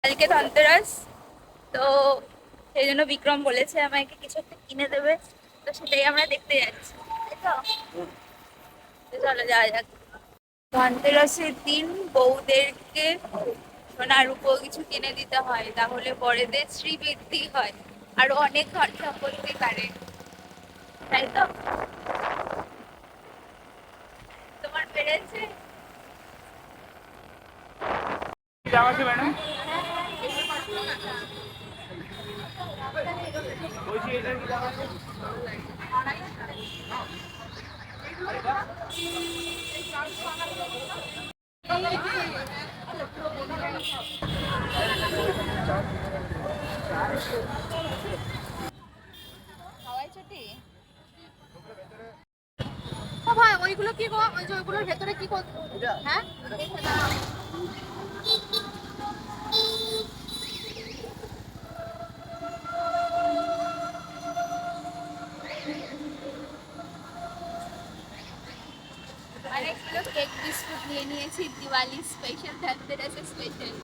কালকে ধনতেরাস, তো সেই জন্য বিক্রম বলেছে আমাকে কিছু একটা কিনে দেবে, তো সেটাই আমরা দেখতে যাচ্ছি, তাই তো? তো চলো যাওয়া যাক। ধনতেরাসের দিন বউদেরকে সোনা রূপো কিছু কিনে দিতে হয়, তাহলে বরেদের শ্রীবৃদ্ধি হয়, আরো অনেক ধন সম্পত্তি বাড়ে, তাই তো? তোমার পেরেছে? দাম আছে ম্যাডাম? বলছি এটার কি দাম আছে? হাওয়াই ছুটি। ও ভাই ওইগুলো কি গো? ওই যে ওইগুলোর ভেতরে কি হ্যাঁ অনেকগুলো কেক বিস্কুট নিয়ে নিয়েছি, দিওয়ালি স্পেশাল, ধনতেরাসের স্পেশাল।